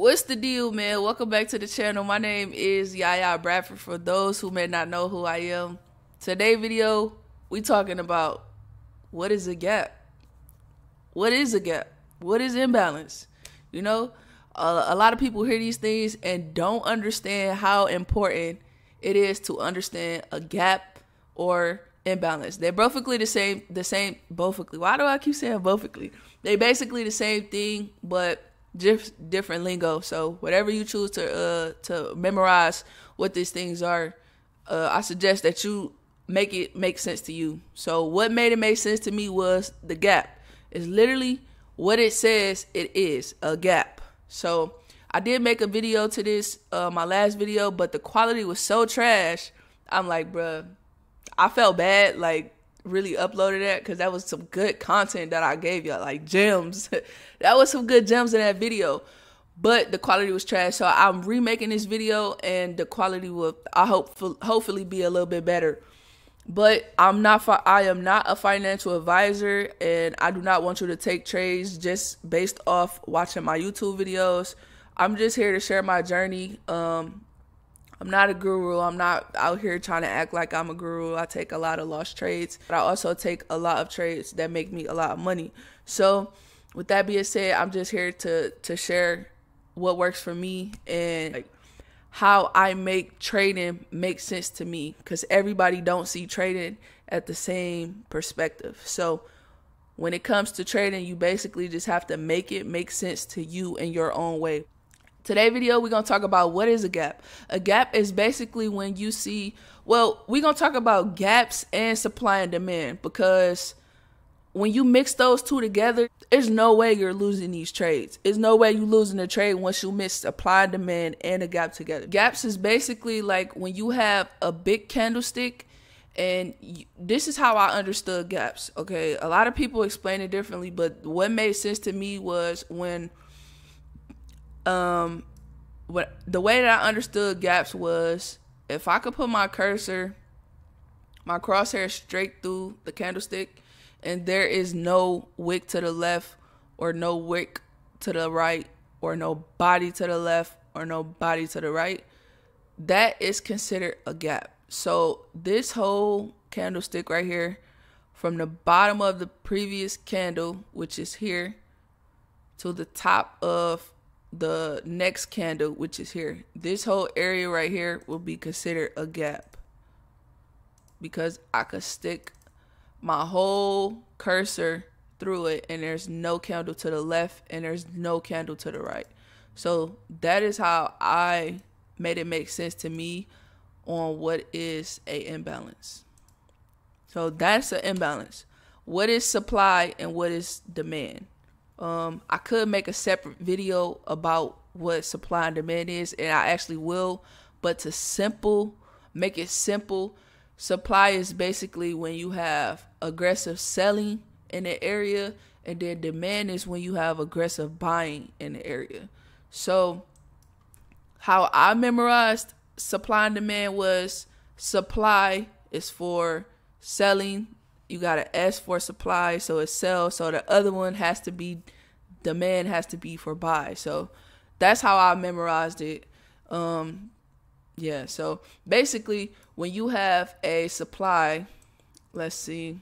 What's the deal, man? Welcome back to the channel. My name is Yaya Bradford, for those who may not know who I am. Today video, we talking about what is a gap? What is a gap? What is imbalance? You know, a lot of people hear these things and don't understand how important it is to understand a gap or imbalance. They're basically the same, basically. Why do I keep saying basically? They basically the same thing, but just different lingo. So whatever you choose to memorize what these things are, I suggest that you make it make sense to you. So what made it make sense to me was the gap. It's literally what it says it is, a gap. So I did make a video to this, my last video, but the quality was so trash. I'm like, bruh, I felt bad, like, really uploaded that, because that was some good content that I gave y'all, like gems. That was some good gems in that video, but the quality was trash. So I'm remaking this video, and the quality will, I hope, hopefully be a little bit better. But I am not a financial advisor, and I do not want you to take trades just based off watching my YouTube videos. I'm just here to share my journey. I'm not a guru. I'm not out here trying to act like I'm a guru. I take a lot of lost trades, but I also take a lot of trades that make me a lot of money. So with that being said, I'm just here to share what works for me and like how I make trading make sense to me, because everybody don't see trading at the same perspective. So when it comes to trading, you basically just have to make it make sense to you in your own way. Today's video, we're going to talk about what is a gap. A gap is basically when you see, well, we're going to talk about gaps and supply and demand, because when you mix those two together, there's no way you're losing these trades. There's no way you're losing a trade once you mix supply and demand and a gap together. Gaps is basically like when you have a big candlestick, and this is how I understood gaps, okay? A lot of people explain it differently, but what made sense to me was when the way that I understood gaps was, if I could put my cursor, my crosshair straight through the candlestick, and there is no wick to the left or no wick to the right, or no body to the left or no body to the right, that is considered a gap. So this whole candlestick right here, from the bottom of the previous candle, which is here, to the top of the next candle, which is here, this whole area right here will be considered a gap, because I could stick my whole cursor through it and there's no candle to the left and there's no candle to the right. So that is how I made it make sense to me on what is a imbalance. So that's an imbalance. What is supply and what is demand? I could make a separate video about what supply and demand is, and I actually will, but to make it simple, supply is basically when you have aggressive selling in the area, and then demand is when you have aggressive buying in the area. So how I memorized supply and demand was, supply is for selling, you got an S for supply, so it's sell. So the other one has to be, demand has to be for buy. So that's how I memorized it. Yeah, so basically when you have a supply, let's see,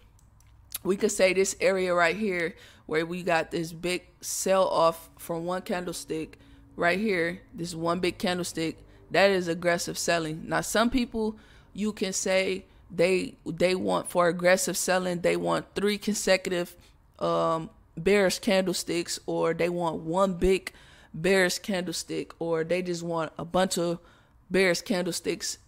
we could say this area right here where we got this big sell off from one candlestick right here, this one big candlestick, that is aggressive selling. Now some people, you can say they want, for aggressive selling, they want 3 consecutive bearish candlesticks, or they want one big bearish candlestick, or they just want a bunch of bearish candlesticks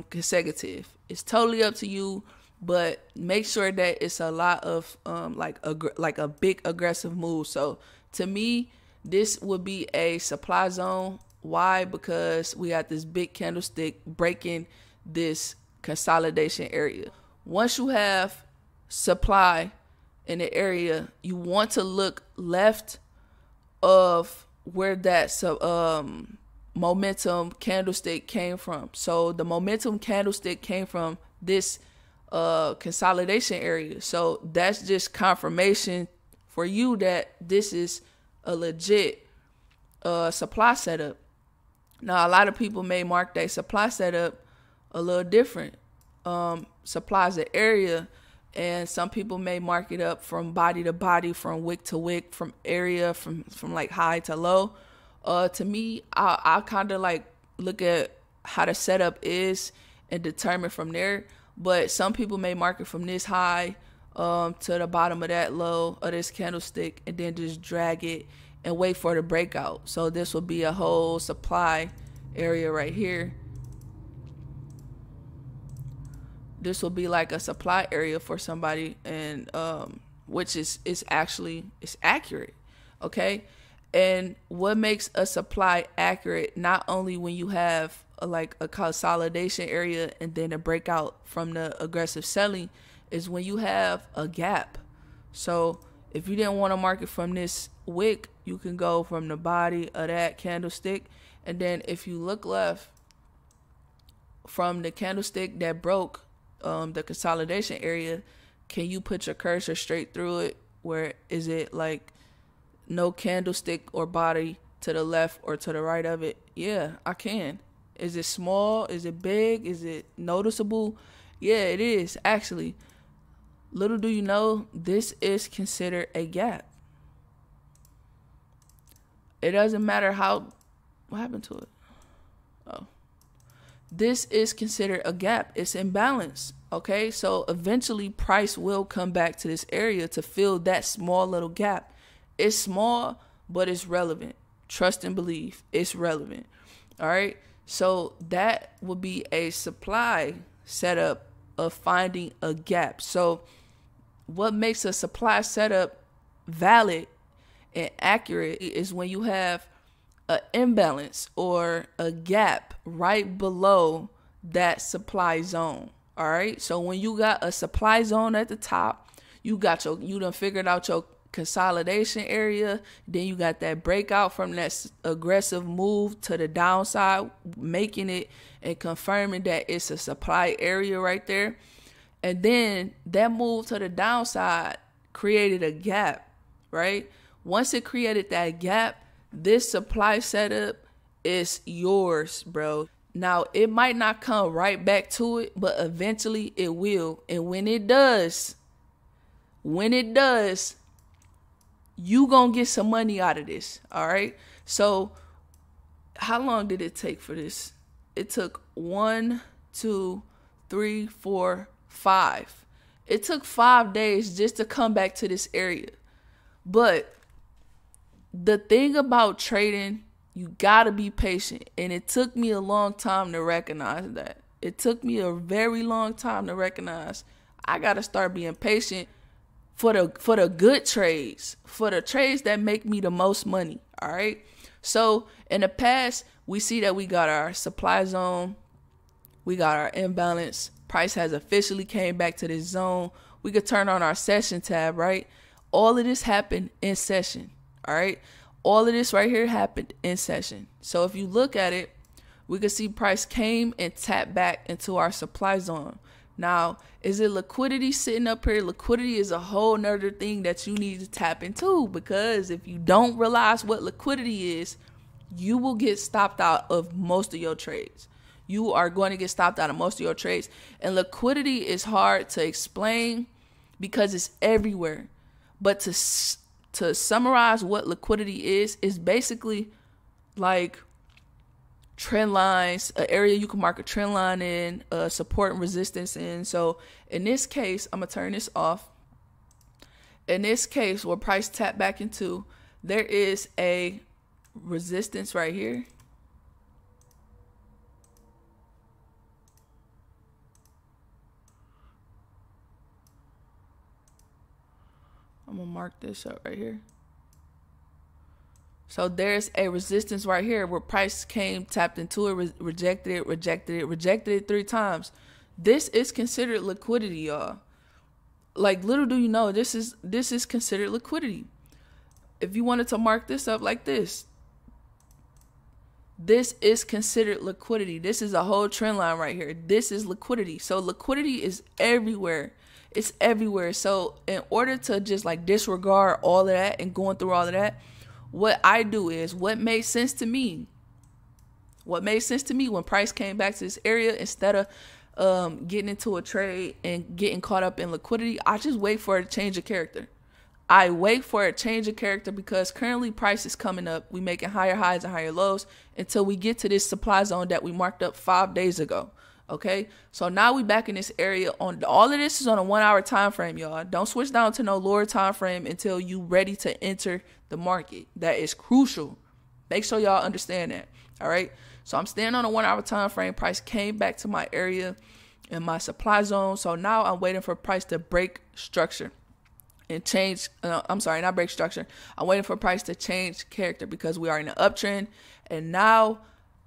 consecutive. It's totally up to you, but make sure that it's a lot of like a big aggressive move. So to me, this would be a supply zone. Why? Because we got this big candlestick breaking this consolidation area. Once you have supply in the area, you want to look left of where that momentum candlestick came from. So the momentum candlestick came from this consolidation area. So that's just confirmation for you that this is a legit supply setup. Now, a lot of people may mark their supply setup a little different. Supplies an area, and some people may mark it up from body to body, from wick to wick, from area, from like high to low. To me, I kind of like look at how the setup is and determine from there. But some people may mark it from this high to the bottom of that low of this candlestick, and then just drag it and wait for the breakout. So this will be a whole supply area right here. This will be like a supply area for somebody, and which is actually accurate. Okay. And what makes a supply accurate, not only when you have like a consolidation area and then a breakout from the aggressive selling, is when you have a gap. So if you didn't want to mark it from this wick, you can go from the body of that candlestick, and then if you look left from the candlestick that broke the consolidation area, can you put your cursor straight through it? Where is it like no candlestick or body to the left or to the right of it? Yeah, I can. Is it small? Is it big? Is it noticeable? Yeah, it is actually. Little do you know, this is considered a gap. It doesn't matter how. What happened to it? Oh. This is considered a gap. It's imbalance. Okay, so eventually price will come back to this area to fill that small little gap. It's small, but it's relevant. Trust and believe, it's relevant. All right, so that would be a supply setup of finding a gap. So what makes a supply setup valid and accurate is when you have an imbalance or a gap right below that supply zone. All right. So when you got a supply zone at the top, you done figured out your consolidation area. Then you got that breakout from that aggressive move to the downside, making it and confirming that it's a supply area right there. And then that move to the downside created a gap, right? Once it created that gap, this supply setup is yours, bro. Now, it might not come right back to it, but eventually it will. And when it does, you gonna get some money out of this, all right? So how long did it take for this? It took 1, 2, 3, 4, 5. It took 5 days just to come back to this area. But the thing about trading, you gotta be patient. And it took me a long time to recognize that. It took me a very long time to recognize I gotta start being patient for the good trades, for the trades that make me the most money. All right. So in the past, we see that we got our supply zone, we got our imbalance. Price has officially came back to this zone. We could turn on our session tab, right? All of this happened in session. All right. All of this right here happened in session. So if you look at it, we can see price came and tapped back into our supply zone. Now, is it liquidity sitting up here? Liquidity is a whole nother thing that you need to tap into, because if you don't realize what liquidity is, you will get stopped out of most of your trades. You are going to get stopped out of most of your trades. And liquidity is hard to explain because it's everywhere. But to summarize what liquidity is basically like trend lines, an area you can mark a trend line in, support and resistance in. So in this case, I'm going to turn this off. In this case, where price tap back into, there is a resistance right here. I'm going to mark this up right here. So there's a resistance right here where price came, tapped into it, rejected it 3 times. This is considered liquidity, y'all. Like, little do you know, this is considered liquidity. If you wanted to mark this up like this is considered liquidity. This is a whole trend line right here. This is liquidity. So liquidity is everywhere. It's everywhere. So in order to just like disregard all of that and going through all of that, what I do is what made sense to me. What made sense to me when price came back to this area, instead of getting into a trade and getting caught up in liquidity, I just wait for a change of character. I wait for a change of character because currently price is coming up. We making higher highs and higher lows until we get to this supply zone that we marked up 5 days ago. Okay, so now we back in this area. On all of this is on a 1 hour time frame, y'all. Don't switch down to no lower time frame until you ready to enter the market. That is crucial. Make sure y'all understand that. All right, so I'm staying on a 1 hour time frame. Price came back to my area in my supply zone. So now I'm waiting for price to break structure and change. I'm sorry, not break structure. I'm waiting for price to change character because we are in an uptrend. And now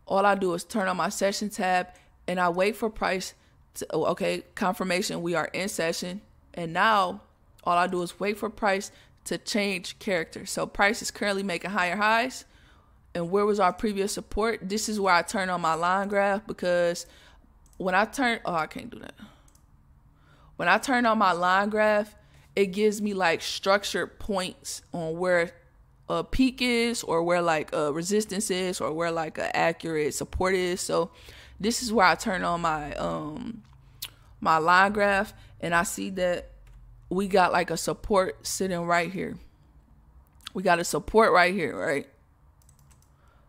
all I do is turn on my session tab and I wait for price to, okay, confirmation, we are in session. And now all I do is wait for price to change character. So price is currently making higher highs. And where was our previous support? This is where I turn on my line graph, because when I turn, I can't do that. When I turn on my line graph, it gives me like structured points on where a peak is, or where like a resistance is, or where like an accurate support is. So this is where I turn on my my line graph, and I see that we got like a support sitting right here. We got a support right here, right?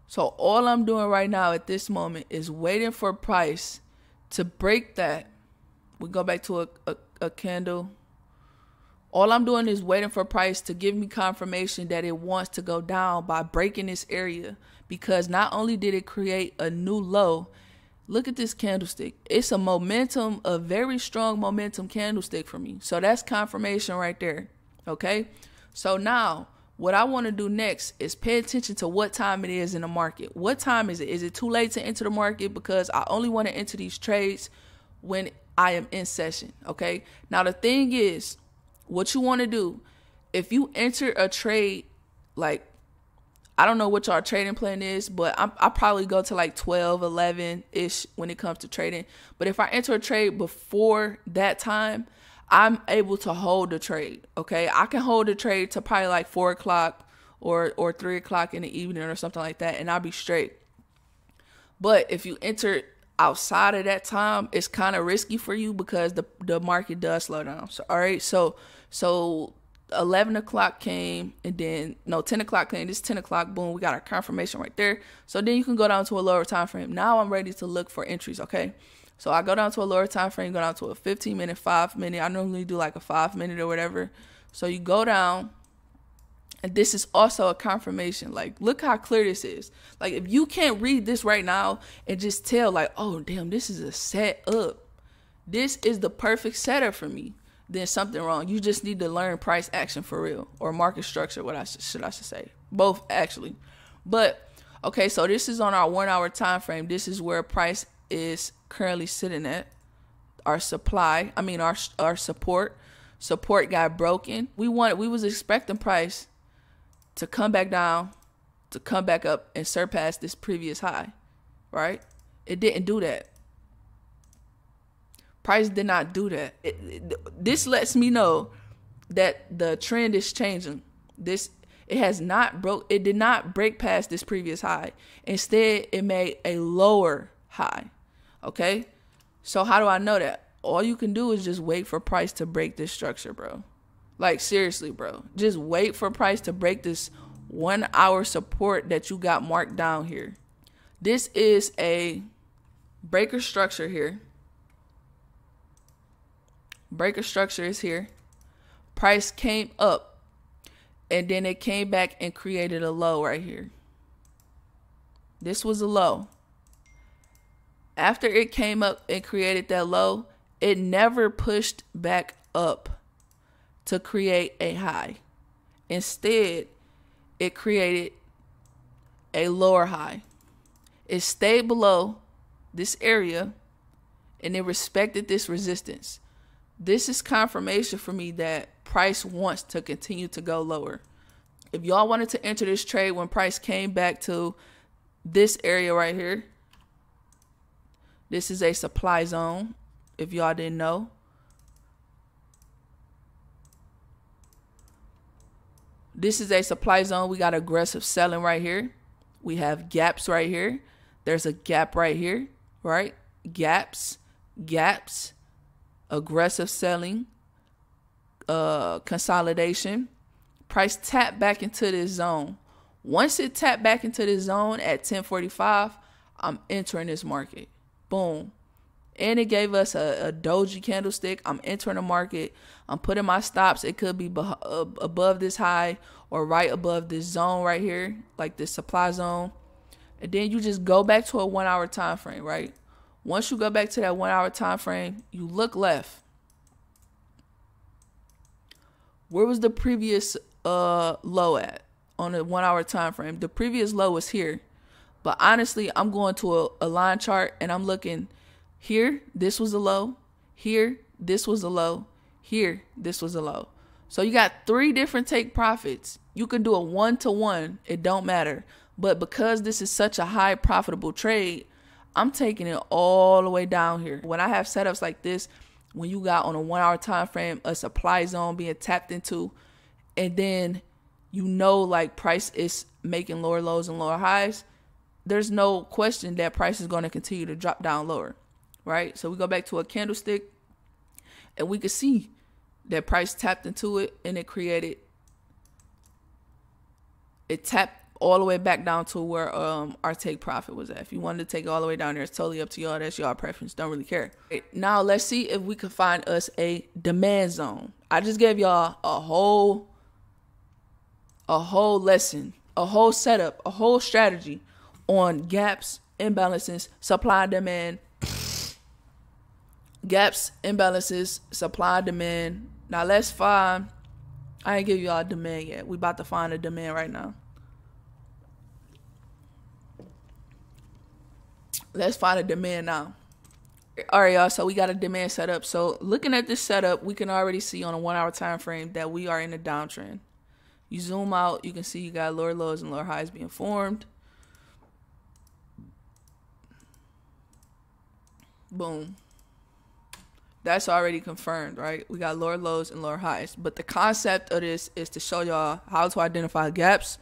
So all I'm doing right now at this moment is waiting for price to break that. We go back to a candle. All I'm doing is waiting for price to give me confirmation that it wants to go down by breaking this area, because not only did it create a new low, look at this candlestick. It's a very strong momentum candlestick for me. So that's confirmation right there. Okay. So now what I want to do next is pay attention to what time it is in the market. What time is it? Is it too late to enter the market? Because I only want to enter these trades when I am in session. Okay. Now the thing is, what you want to do, if you enter a trade, like, I don't know what your trading plan is, but I probably go to like 12, 11-ish when it comes to trading. But if I enter a trade before that time, I'm able to hold the trade, okay? I can hold the trade to probably like 4 o'clock or 3 o'clock in the evening or something like that, and I'll be straight. But if you enter outside of that time, it's kind of risky for you because the market does slow down. So, all right, so 11 o'clock came, and then, 10 o'clock came. This 10 o'clock, boom, we got our confirmation right there. So then you can go down to a lower time frame. Now I'm ready to look for entries, okay? So I go down to a lower time frame, go down to a 15-minute, 5-minute. I normally do like a 5-minute or whatever. So you go down, and this is also a confirmation. Like, look how clear this is. Like, if you can't read this right now and just tell, like, oh, damn, this is a setup. This is the perfect setup for me. Then something wrong. You just need to learn price action for real, or market structure, what I should say. Both, actually. But, okay, so this is on our 1 hour time frame. This is where price is currently sitting at. Our support got broken. We was expecting price to come back down, to come back up and surpass this previous high, right? It didn't do that. Price did not do that. This lets me know that the trend is changing. It did not break past this previous high. Instead, it made a lower high. Okay? So how do I know that? All you can do is just wait for price to break this structure, bro. Like, seriously, bro. Just wait for price to break this 1 hour support that you got marked down here. This is a breaker structure here. Breaker structure is here. Price came up, and then it came back and created a low right here. This was a low. After it came up and created that low, it never pushed back up to create a high. Instead, it created a lower high. It stayed below this area, and it respected this resistance. This is confirmation for me that price wants to continue to go lower. If y'all wanted to enter this trade when price came back to this area right here, this is a supply zone, if y'all didn't know. This is a supply zone. We got aggressive selling right here. We have gaps right here. There's a gap right here, right? Gaps, aggressive selling, consolidation. Price tap back into this zone. Once it tapped back into this zone at 1045, I'm entering this market. Boom. And it gave us a doji candlestick. I'm entering the market. I'm putting my stops. It could be above this high or right above this zone right here, like this supply zone. And then you just go back to a 1 hour time frame, right? Once you go back to that 1 hour time frame, you look left. Where was the previous low at on the 1 hour time frame? The previous low was here. But honestly, I'm going to a line chart and I'm looking here. This was a low. Here, this was a low. Here, this was a low. So you got 3 different take profits. You can do a 1-to-1. It don't matter. But because this is such a high profitable trade, I'm taking it all the way down here. When I have setups like this, when you got on a 1 hour time frame, a supply zone being tapped into, and then you know like price is making lower lows and lower highs, there's no question that price is going to continue to drop down lower, right? So we go back to a candlestick and we can see that price tapped into it and it tapped all the way back down to where our take profit was at. If you wanted to take it all the way down there, it's totally up to y'all. That's y'all preference. Don't really care. Now let's see if we can find us a demand zone. I just gave y'all a whole lesson, a whole setup, a whole strategy on gaps, imbalances, supply and demand. Gaps, imbalances, supply and demand. Now let's find, I ain't give y'all a demand yet. We about to find a demand right now. Let's find a demand now. All right, y'all. So we got a demand set up. So looking at this setup, we can already see on a 1 hour time frame that we are in a downtrend. You zoom out, you can see you got lower lows and lower highs being formed. Boom. That's already confirmed, right? We got lower lows and lower highs. But the concept of this is to show y'all how to identify gaps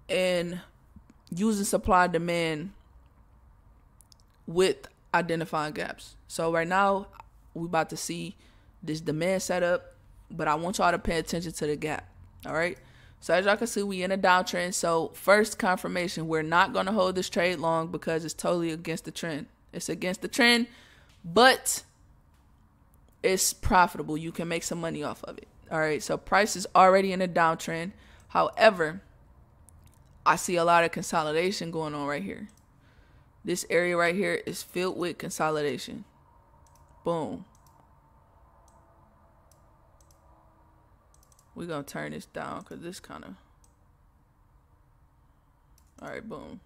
and using supply and demand with identifying gaps. So right now, we about to see this demand setup, but I want y'all to pay attention to the gap, all right? So as y'all can see, we in a downtrend. So first confirmation, we're not going to hold this trade long because it's totally against the trend. It's against the trend, but it's profitable. You can make some money off of it, all right? So price is already in a downtrend. However, I see a lot of consolidation going on right here. This area right here is filled with consolidation. Boom. We're going to turn this down because this kind of... All right, boom.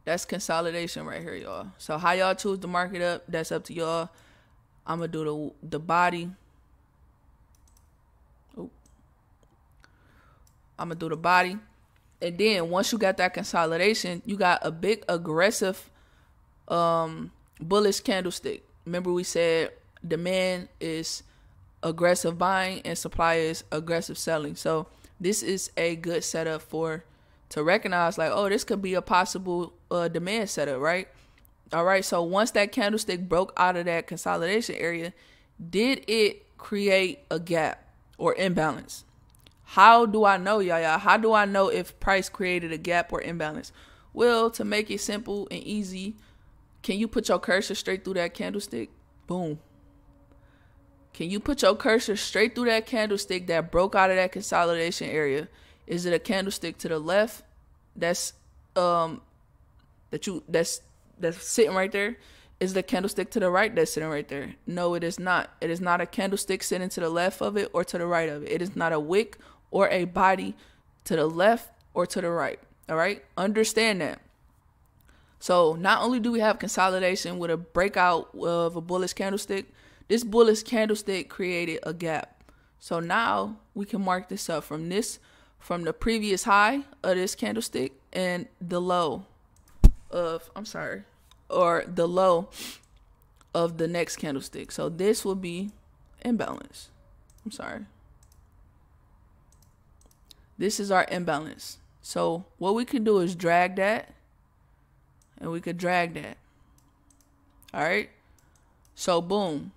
That's consolidation right here, y'all. So how y'all choose to mark it up, that's up to y'all. I'm going to do the body. Oop. I'm going to do the body. And then once you got that consolidation, you got a big aggressive bullish candlestick. Remember we said demand is aggressive buying and supply is aggressive selling. So this is a good setup to recognize like, oh, this could be a possible demand setup, right? All right. So once that candlestick broke out of that consolidation area, did it create a gap or imbalance? How do I know, y'all? How do I know if price created a gap or imbalance? Well, to make it simple and easy, can you put your cursor straight through that candlestick? Boom. Can you put your cursor straight through that candlestick that broke out of that consolidation area? Is it a candlestick to the left that's sitting right there? Is the candlestick to the right that's sitting right there? No, it is not. It is not a candlestick sitting to the left of it or to the right of it. It is not a wick or a body to the left or to the right. All right? Understand that. So not only do we have consolidation with a breakout of a bullish candlestick, this bullish candlestick created a gap. So now we can mark this up from the previous high of this candlestick and the low of, the low of the next candlestick. So this will be imbalance. This is our imbalance. So what we can do is drag that, and we could drag that. All right. So boom.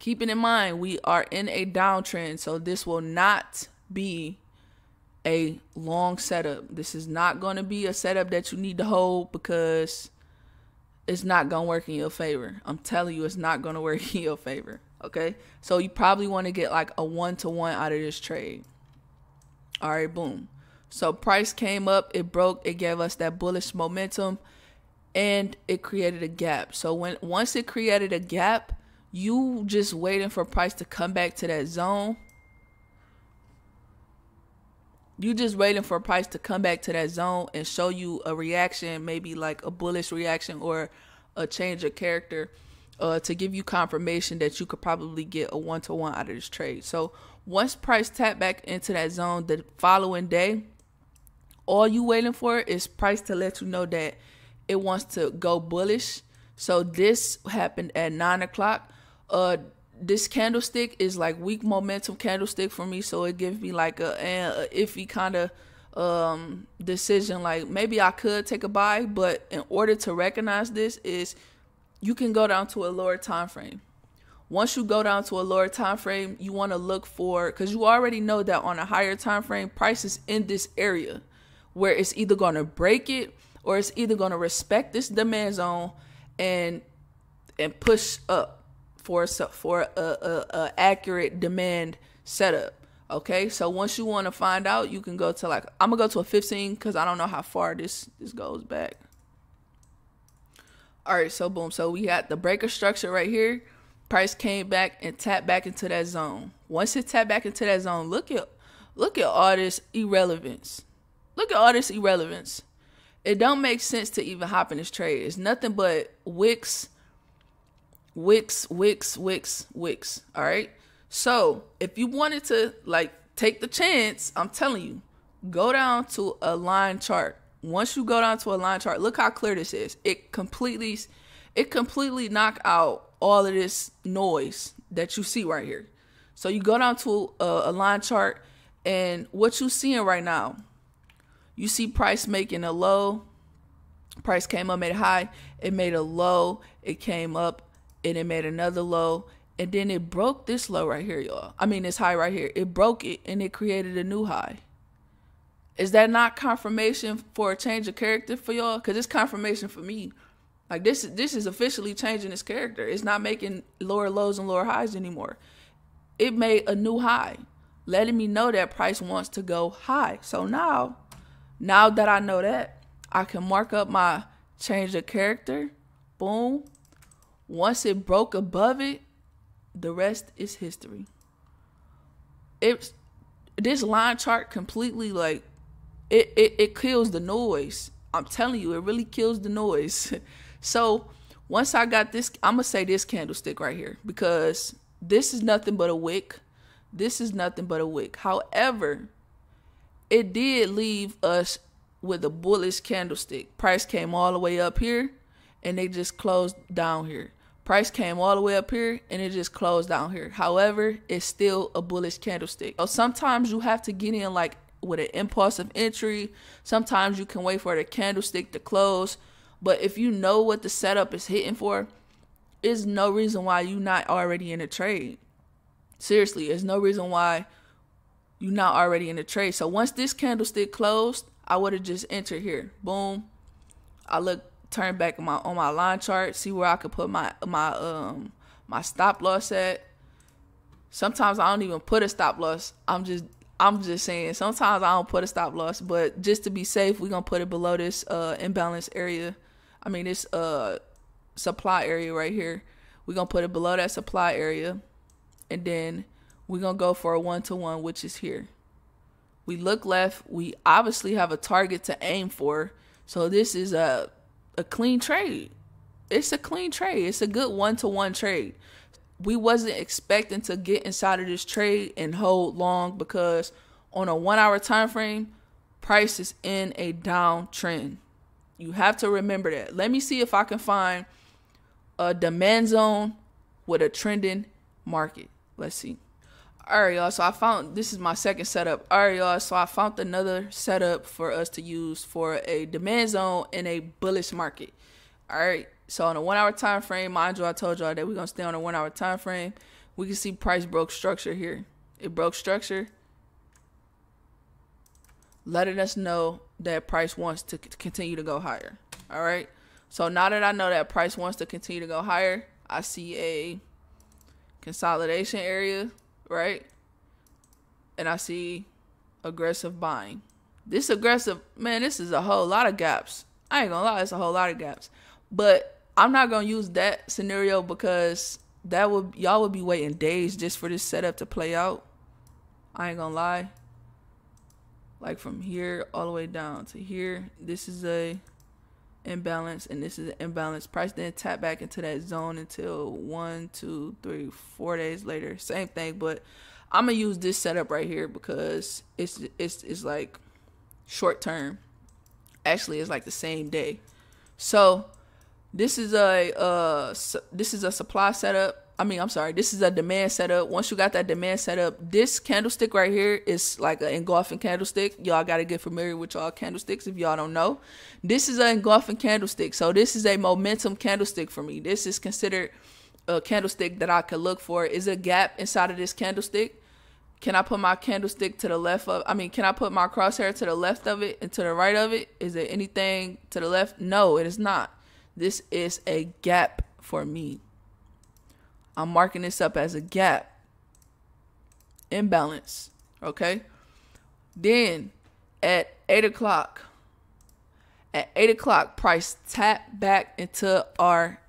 Keeping in mind, we are in a downtrend. So this will not be a long setup. This is not going to be a setup that you need to hold, because it's not going to work in your favor. I'm telling you, it's not going to work in your favor. Okay. So you probably want to get like a 1-to-1 out of this trade. All right, boom. So price came up, it broke, it gave us that bullish momentum, and it created a gap. So once it created a gap, you just waiting for price to come back to that zone. You just waiting for price to come back to that zone and show you a reaction, maybe like a bullish reaction or a change of character, to give you confirmation that you could probably get a 1-to-1 out of this trade. So once price tap back into that zone the following day, all you waiting for is price to let you know that it wants to go bullish. So this happened at 9 o'clock. This candlestick is like weak momentum candlestick for me, so it gives me like a iffy kind of decision. Like maybe I could take a buy, but in order to recognize this, is you can go down to a lower time frame. Once you go down to a lower time frame, you want to look for, because you already know that on a higher time frame, price is in this area where it's either going to break it or it's either going to respect this demand zone and push up for a accurate demand setup. Okay, so once you want to find out, you can go to like, I'm gonna go to a 15 because I don't know how far this goes back. All right, so boom, so we had the breaker structure right here. Price came back and tapped back into that zone. Once it tapped back into that zone, look at all this irrelevance. Look at all this irrelevance. It don't make sense to even hop in this trade. It's nothing but wicks. All right. So if you wanted to like take the chance, I'm telling you, go down to a line chart. Once you go down to a line chart, look how clear this is. It completely knock out all of this noise that you see right here. So you go down to a line chart, and what you seeing right now, you see price making a low. Price came up, made a high. It made a low. It came up, and it made another low. And then it broke this low right here, y'all. I mean, this high right here. It broke it, and it created a new high. Is that not confirmation for a change of character for y'all? Because it's confirmation for me. Like, this is officially changing its character. It's not making lower lows and lower highs anymore. It made a new high, letting me know that price wants to go high. So now that I know that, I can mark up my change of character. Boom. Once it broke above it, the rest is history. This line chart completely, like, it kills the noise. I'm telling you, it really kills the noise. So once I got this, I'm going to say this candlestick right here, because this is nothing but a wick. This is nothing but a wick. However, it did leave us with a bullish candlestick. Price came all the way up here, and they just closed down here. Price came all the way up here, and it just closed down here. However, it's still a bullish candlestick. So sometimes you have to get in like with an impulsive entry. Sometimes you can wait for the candlestick to close. But if you know what the setup is hitting for, there's no reason why you're not already in a trade. Seriously, there's no reason why you're not already in a trade. So once this candlestick closed, I would have just entered here. Boom. I turn back on my line chart, see where I could put my stop loss at. Sometimes I don't even put a stop loss. I'm just saying, sometimes I don't put a stop loss, but just to be safe, we're going to put it below this imbalance area. I mean, this supply area right here. We're going to put it below that supply area, and then we're going to go for a 1-to-1, which is here. We look left. We obviously have a target to aim for, so this is a clean trade. It's a clean trade. It's a good 1-to-1 trade. We wasn't expecting to get inside of this trade and hold long, because on a 1 hour time frame, price is in a downtrend. You have to remember that. Let me see if I can find a demand zone with a trending market. Let's see. All right, y'all. So I found, this is my second setup. All right, y'all. So I found another setup for us to use for a demand zone in a bullish market. All right. So on a 1 hour time frame, mind you, I told y'all that we're gonna stay on a 1 hour time frame. We can see price broke structure here. It broke structure, letting us know that price wants to continue to go higher. All right. So now that I know that price wants to continue to go higher, I see a consolidation area, right? And I see aggressive buying. This aggressive, man, this is a whole lot of gaps. I ain't gonna lie, it's a whole lot of gaps. But I'm not gonna use that scenario because y'all would be waiting days just for this setup to play out. I ain't gonna lie. Like from here all the way down to here, this is a imbalance and this is an imbalance. Price didn't tap back into that zone until 1, 2, 3, 4 days later. Same thing, but I'm gonna use this setup right here because it's like short term. Actually, it's like the same day. So this is a supply setup. This is a demand setup. Once you got that demand setup, this candlestick right here is like an engulfing candlestick. Y'all got to get familiar with y'all candlesticks if y'all don't know. This is an engulfing candlestick. So this is a momentum candlestick for me. This is considered a candlestick that I could look for. Is a gap inside of this candlestick? Can I put my candlestick to the left of, can I put my crosshair to the left of it and to the right of it? Is there anything to the left? No, it is not. This is a gap for me. I'm marking this up as a gap. Imbalance. Okay. Then at 8 o'clock, price tapped back into our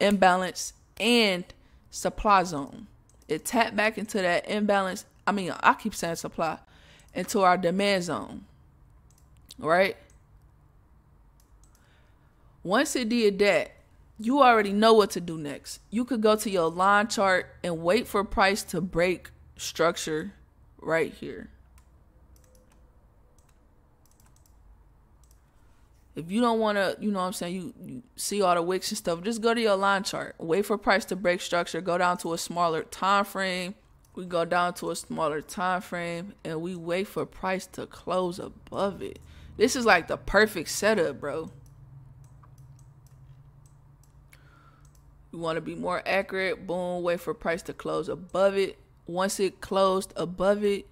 imbalance and supply zone. It tapped back into that imbalance. I keep saying supply, into our demand zone. Right? Once it did that, you already know what to do next. You could go to your line chart and wait for price to break structure right here. If you don't want to, you see all the wicks and stuff, just go to your line chart. Wait for price to break structure. Go down to a smaller time frame. We go down to a smaller time frame and we wait for price to close above it. This is like the perfect setup, bro. You want to be more accurate, boom, wait for price to close above it. Once it closed above it,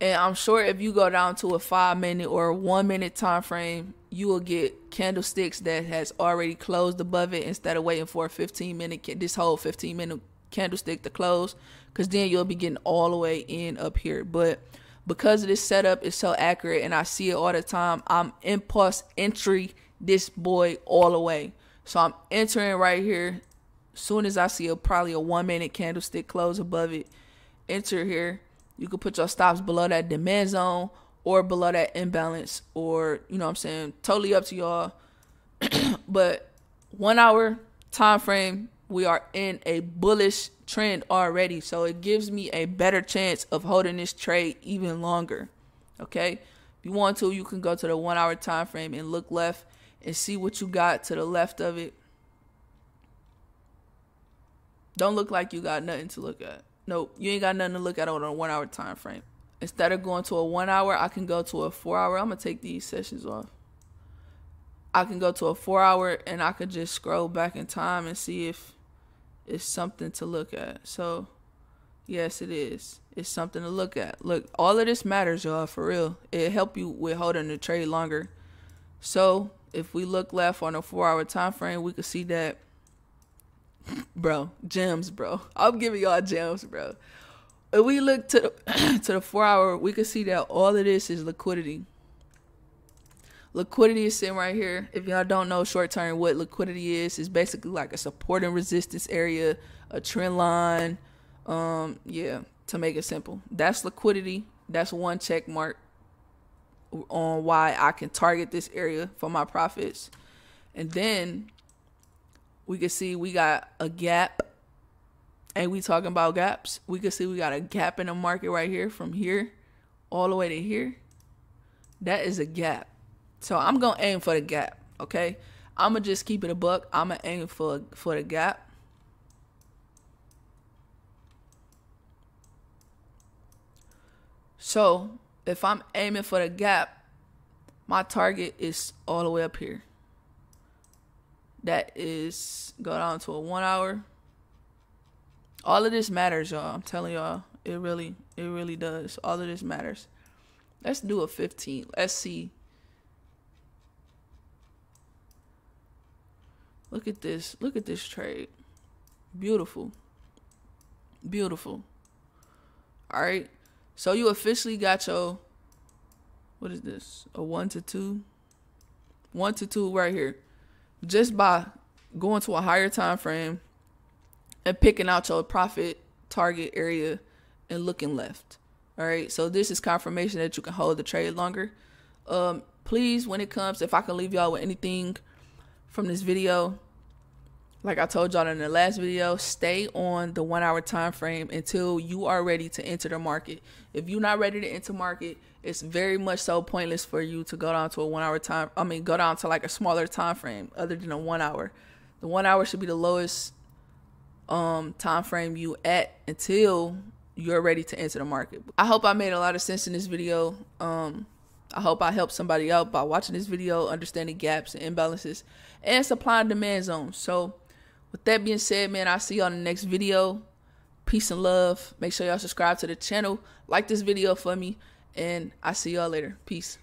and I'm sure if you go down to a 5-minute or 1 minute time frame, you will get candlesticks that has already closed above it instead of waiting for a 15-minute, this whole 15-minute candlestick to close, because then you'll be getting all the way in up here. But because of this setup is so accurate and I see it all the time, I'm impulse entry this boy all the way. So I'm entering right here. Soon as I see probably a 1 minute candlestick close above it, enter here. You can put your stops below that demand zone or below that imbalance, or totally up to y'all. But 1 hour time frame, we are in a bullish trend already. So it gives me a better chance of holding this trade even longer. Okay? If you want to, you can go to the 1 hour time frame and look left and see what you got to the left of it. Don't look like you got nothing to look at. Nope, you ain't got nothing to look at on a 1 hour time frame. Instead of going to a 1 hour, I can go to a 4 hour. I'm going to take these sessions off. I can go to a 4 hour and I could just scroll back in time and see if it's something to look at. So, yes, it is. It's something to look at. Look, all of this matters, y'all, for real. It'll help you with holding the trade longer. So, if we look left on a 4 hour time frame, we could see that, bro, gems, bro. I'm giving y'all gems, bro. If we look to the 4 hour, we could see that all of this is liquidity. Liquidity is sitting right here. If y'all don't know short term what liquidity is, it's basically like a support and resistance area, a trend line. To make it simple, that's liquidity. That's one check mark on why I can target this area for my profits. And then we can see we got a gap. And we talking about gaps. We can see we got a gap in the market right here from here all the way to here. That is a gap. So I'm going to aim for the gap, okay? I'm going to just keep it a buck. I'm going to aim for the gap. So if I'm aiming for the gap, my target is all the way up here. That is, go down to a 1 hour. All of this matters, y'all. I'm telling y'all, it really does. All of this matters. Let's do a 15. Let's see. Look at this. Look at this trade. Beautiful. Beautiful. All right. So you officially got your, what is this? A 1 to 2? 1 to 2 right here. Just by going to a higher time frame and picking out your profit target area and looking left. All right. So this is confirmation that you can hold the trade longer. Please, when it comes, if I can leave y'all with anything from this video, like I told y'all in the last video, stay on the 1 hour time frame until you are ready to enter the market. If you're not ready to enter market, it's very much so pointless for you to go down to a 1 hour time. Go down to like a smaller time frame other than a 1 hour. The 1 hour should be the lowest time frame you at until you're ready to enter the market. I hope I made a lot of sense in this video. I hope I helped somebody out by watching this video, understanding gaps and imbalances and supply and demand zones. So with that being said, man, I'll see y'all in the next video. Peace and love. Make sure y'all subscribe to the channel. Like this video for me. And I'll see y'all later. Peace.